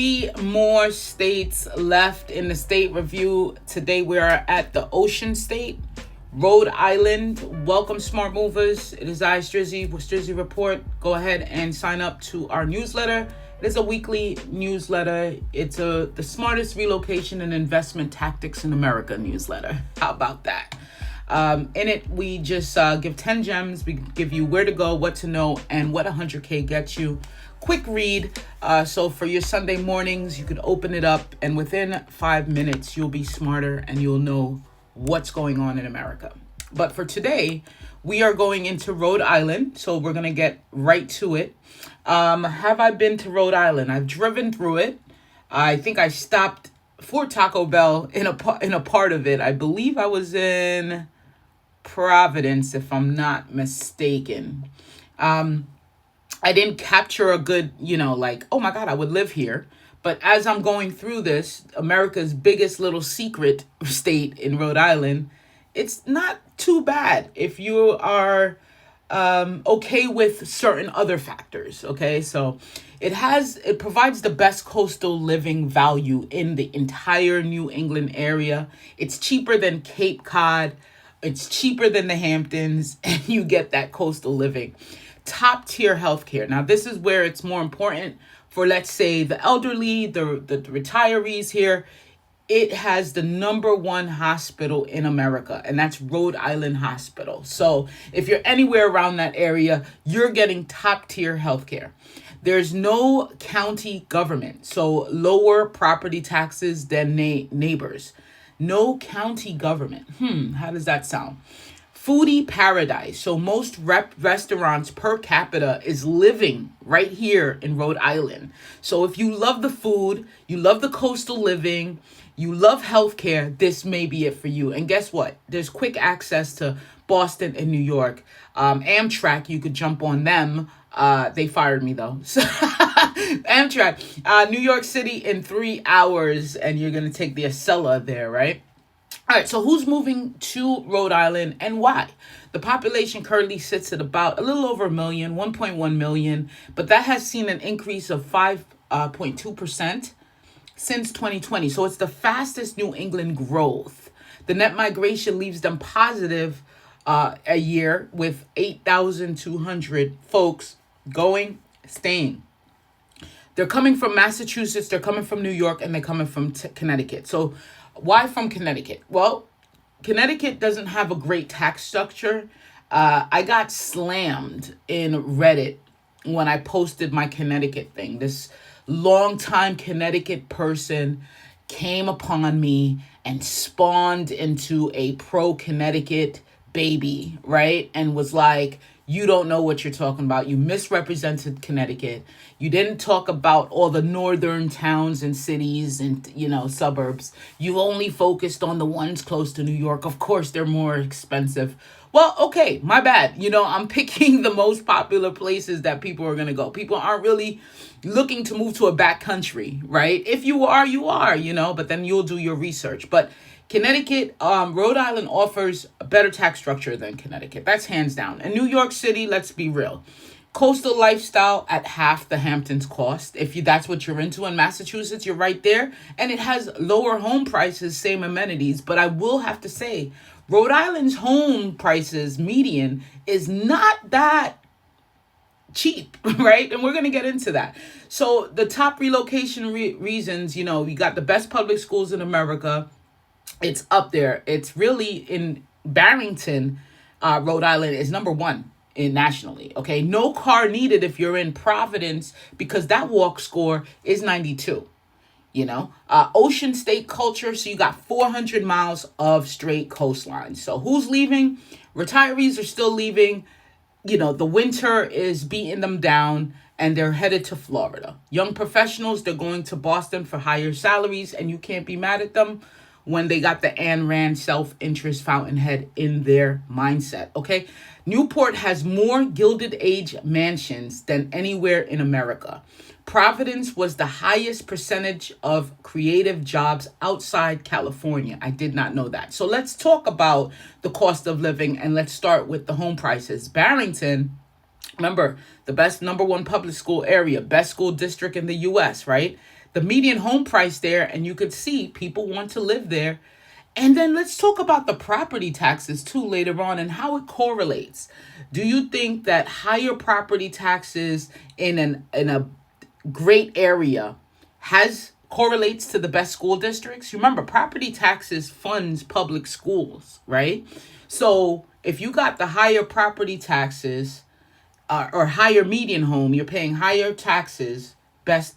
3 more states left in the state review. Today we are at the Ocean State, Rhode Island. Welcome, smart movers. It is I, Strizzy, with Strizzy Report. Go ahead and sign up to our newsletter. It is a weekly newsletter. It's the smartest relocation and investment tactics in America newsletter. How about that? In it, we just give 10 gems. We give you where to go, what to know, and what 100K gets you. Quick read. So for your Sunday mornings, you could open it up, and within 5 minutes, you'll be smarter and you'll know what's going on in America. But for today, we are going into Rhode Island. So we're going to get right to it. Have I been to Rhode Island? I've driven through it. I think I stopped for Taco Bell in a part of it. I believe I was in Providence, if I'm not mistaken. I didn't capture a good, like, oh my God, I would live here. But as I'm going through this, America's biggest little secret state in Rhode Island, it's not too bad if you are okay with certain other factors. Okay, so it provides the best coastal living value in the entire New England area. It's cheaper than Cape Cod. It's cheaper than the Hamptons, and you get that coastal living. Top tier healthcare. Now, this is where it's more important for, let's say, the elderly, the retirees here. It has the #1 hospital in America, and that's Rhode Island Hospital. So if you're anywhere around that area, you're getting top tier healthcare. There's no county government, so lower property taxes than neighbors. No county government. How does that sound? Foodie paradise. So most restaurants per capita is living right here in Rhode Island. So if you love the food, you love the coastal living, you love healthcare, this may be it for you. And guess what? There's quick access to Boston and New York. Amtrak, you could jump on them. They fired me though. So Amtrak, New York City in 3 hours, and you're going to take the Acela there, right? All right, so who's moving to Rhode Island and why? The population currently sits at about a little over 1.1 million, but that has seen an increase of 5.2% since 2020. So it's the fastest New England growth. The net migration leaves them positive a year with 8,200 folks going, staying. They're coming from Massachusetts, they're coming from New York, and they're coming from Connecticut. So why from Connecticut? Well, Connecticut doesn't have a great tax structure. I got slammed in Reddit when I posted my Connecticut thing. This longtime Connecticut person came upon me and spawned into a pro-Connecticut baby, right? And was like, you don't know what you're talking about. You misrepresented Connecticut. You didn't talk about all the northern towns and cities and, suburbs. You only focused on the ones close to New York. Of course, they're more expensive. Well, okay, my bad. I'm picking the most popular places that people are going to go. People aren't really looking to move to a back country, right? If you are, you are, but then you'll do your research. But Connecticut, Rhode Island offers a better tax structure than Connecticut. That's hands down. And New York City, let's be real. Coastal lifestyle at half the Hamptons cost. If that's what you're into in Massachusetts, you're right there. And it has lower home prices, same amenities. But I will have to say, Rhode Island's home prices median is not that cheap, right? And we're going to get into that. So the top relocation reasons, we got the best public schools in America. It's up there. It's really in Barrington, Rhode Island is #1 nationally. Okay. No car needed if you're in Providence because that walk score is 92. Ocean state culture. So you got 400 miles of straight coastline. So who's leaving? Retirees are still leaving. The winter is beating them down and they're headed to Florida. Young professionals, they're going to Boston for higher salaries and you can't be mad at them when they got the Ayn Rand self-interest fountainhead in their mindset, okay? Newport has more Gilded Age mansions than anywhere in America. Providence was the highest percentage of creative jobs outside California. I did not know that. So let's talk about the cost of living and let's start with the home prices. Barrington, remember, the best #1 public school area, best school district in the U.S., right? the median home price there, and you could see people want to live there. And then let's talk about the property taxes too later on and how it correlates. Do you think that higher property taxes in a great area has correlates to the best school districts? You remember, property taxes funds public schools, right? So if you got the higher property taxes or higher median home, you're paying higher taxes,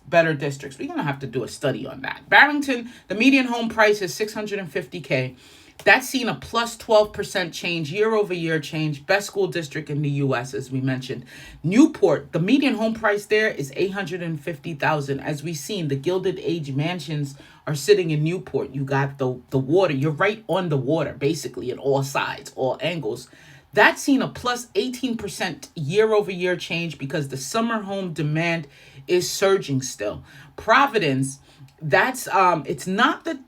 better districts. We're gonna have to do a study on that. Barrington, the median home price is 650K. That's seen a plus 12% change, year over year change. Best school district in the U.S., as we mentioned. Newport, the median home price there is $850,000. As we've seen, the Gilded Age mansions are sitting in Newport. You got the water. You're right on the water, basically, at all sides, all angles. That's seen a plus 18% year over year change because the summer home demand is surging still. Providence, that's it's not the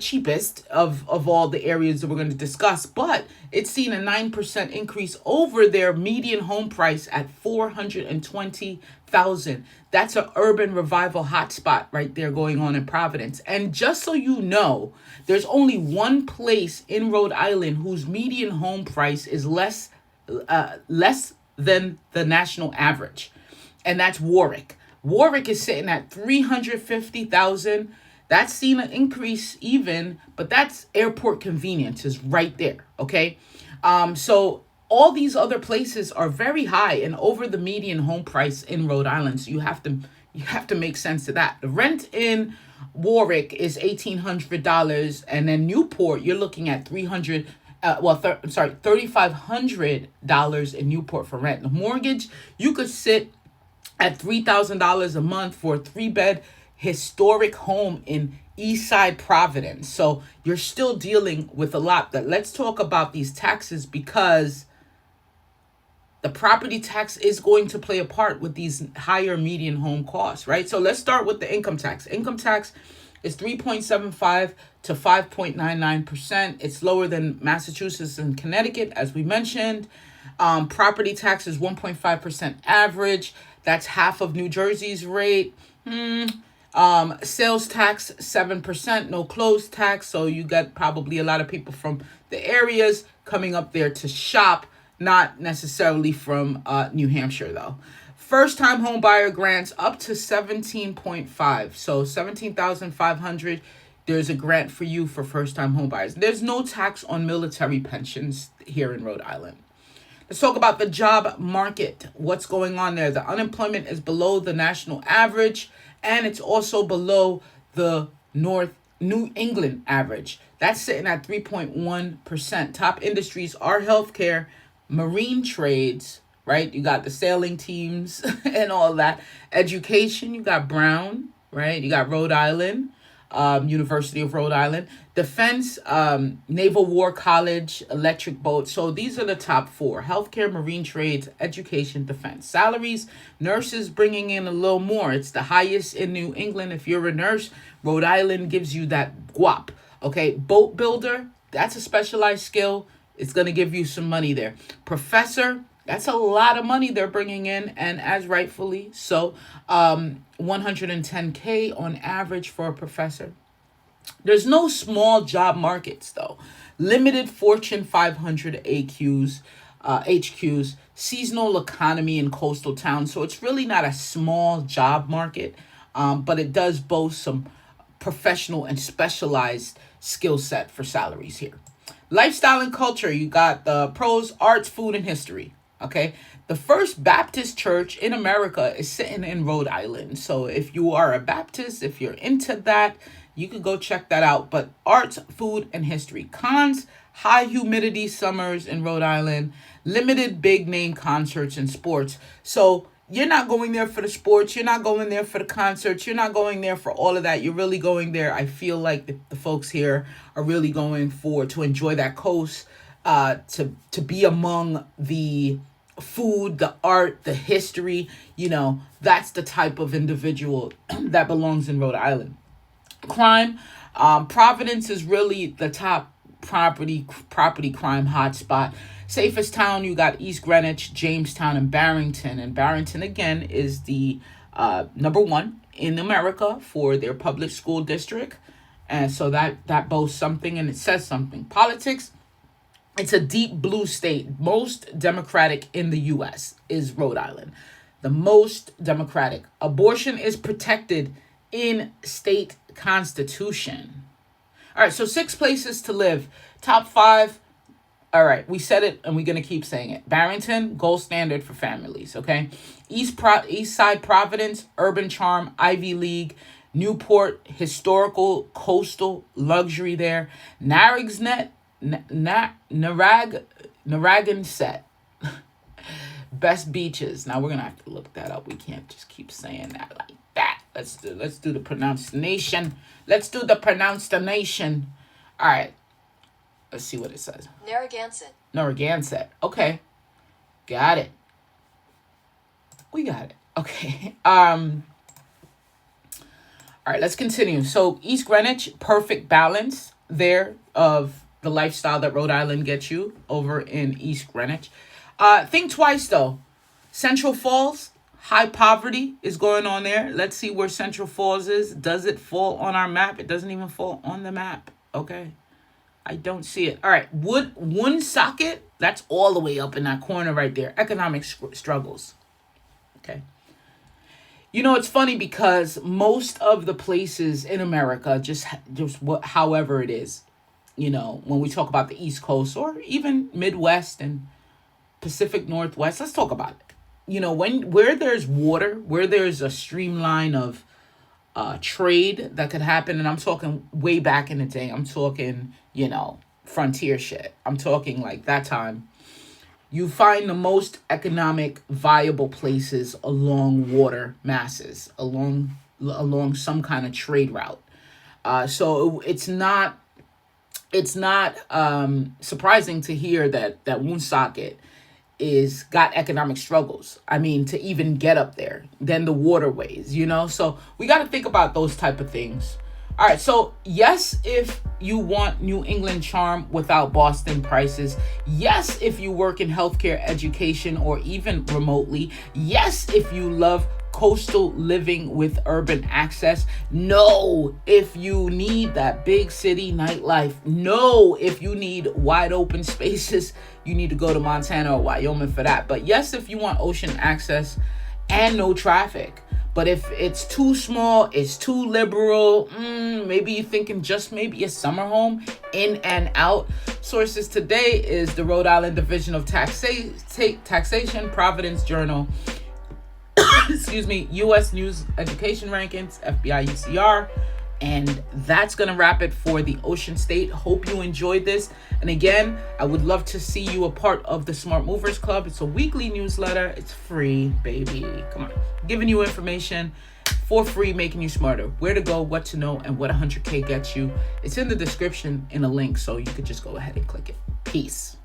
cheapest of all the areas that we're going to discuss, but it's seen a 9% increase over their median home price at $420,000. That's an urban revival hotspot right there going on in Providence. And just so you know, there's only one place in Rhode Island whose median home price is less than the national average, and that's Warwick. Warwick is sitting at $350,000. That's seen an increase even, but that's airport convenience is right there, okay? So all these other places are very high and over the median home price in Rhode Island. So you have to make sense of that. The rent in Warwick is $1,800, and then Newport you're looking at $3,500 in Newport for rent. The mortgage, you could sit at $3,000 a month for a 3-bed historic home in Eastside Providence. So you're still dealing with a lot. That let's talk about these taxes, because the property tax is going to play a part with these higher median home costs, right? So let's start with the income tax. Income tax is 3.75 to 5.99%. It's lower than Massachusetts and Connecticut, as we mentioned. Property tax is 1.5% average. That's half of New Jersey's rate. Sales tax, 7%, no clothes tax. So you got probably a lot of people from the areas coming up there to shop, not necessarily from New Hampshire though. First time home buyer grants up to 17.5. So 17,500. There's a grant for you for first time home buyers. There's no tax on military pensions here in Rhode Island. Let's talk about the job market. What's going on there? The unemployment is below the national average, and it's also below the New England average. That's sitting at 3.1%. Top industries are healthcare, marine trades, right? You got the sailing teams and all that. Education, you got Brown, right? You got Rhode Island, University of Rhode Island. Defense, Naval War College, electric boat. So these are the top 4. Healthcare, marine trades, education, defense. Salaries, nurses bringing in a little more. It's the highest in New England. If you're a nurse, Rhode Island gives you that guap. Okay, boat builder, that's a specialized skill. It's going to give you some money there. Professor, that's a lot of money they're bringing in, and as rightfully so. 110K on average for a professor. There's no small job markets though. Limited Fortune 500 HQs, seasonal economy in coastal towns. So it's really not a small job market, but it does boast some professional and specialized skill set for salaries here. Lifestyle and culture, you got the pros, arts, food, and history. Okay, the First Baptist Church in America is sitting in Rhode Island. So if you are a Baptist, if you're into that, you could go check that out. But arts, food, and history. Cons, high humidity summers in Rhode Island, limited big name concerts and sports. So you're not going there for the sports. You're not going there for the concerts. You're not going there for all of that. You're really going there. I feel like the folks here are really going to enjoy that coast, to be among the food, the art, the history. You know, that's the type of individual that belongs in Rhode Island. Crime, Providence is really the top property crime hotspot. Safest town, you got East Greenwich, Jamestown, and Barrington. And Barrington, again, is the number one in America for their public school district. And so that boasts something and it says something. Politics, it's a deep blue state. Most Democratic in the U.S. is Rhode Island. The most Democratic. Abortion is protected in state constitution. All right, so 6 places to live. Top 5. All right, we said it and we're going to keep saying it. Barrington, gold standard for families, okay? East Side Providence, urban charm, Ivy League. Newport, historical, coastal, luxury there. Narragansett, Narragansett. Best beaches. Now we're going to have to look that up. We can't just keep saying that like that. Let's do the pronunciation. Let's do the pronunciation. All right. Let's see what it says. Narragansett. Okay. Got it. We got it. Okay. All right, let's continue. So East Greenwich, perfect balance there of the lifestyle that Rhode Island gets you over in East Greenwich. Think twice, though. Central Falls, high poverty is going on there. Let's see where Central Falls is. Does it fall on our map? It doesn't even fall on the map. Okay. I don't see it. All right. Woonsocket, that's all the way up in that corner right there. Economic struggles. Okay. You know, it's funny because most of the places in America, however it is, you know, when we talk about the East Coast or even Midwest and Pacific Northwest, let's talk about it. You know, where there's water, where there's a streamline of trade that could happen, and I'm talking way back in the day. I'm talking, you know, frontier shit. I'm talking like that time. You find the most economic viable places along water masses, along some kind of trade route. So it's not surprising to hear that Woonsocket is got economic struggles. I mean, to even get up there, then the waterways, you know. So we got to think about those type of things. All right, so yes, if you want New England charm without Boston prices. Yes, if you work in healthcare, education, or even remotely. Yes, if you love coastal living with urban access. No, if you need that big city nightlife. No, if you need wide open spaces, you need to go to Montana or Wyoming for that. But yes, if you want ocean access and no traffic. But if it's too small, it's too liberal, maybe you're thinking just maybe a summer home, in and out. Sources today is the Rhode Island Division of Taxation, Providence Journal, excuse me, U.S. News Education Rankings, FBI UCR. And that's going to wrap it for the Ocean State. Hope you enjoyed this. And again, I would love to see you a part of the Smart Movers Club. It's a weekly newsletter. It's free, baby. Come on. Giving you information for free, making you smarter. Where to go, what to know, and what 100K gets you. It's in the description in a link, so you could just go ahead and click it. Peace.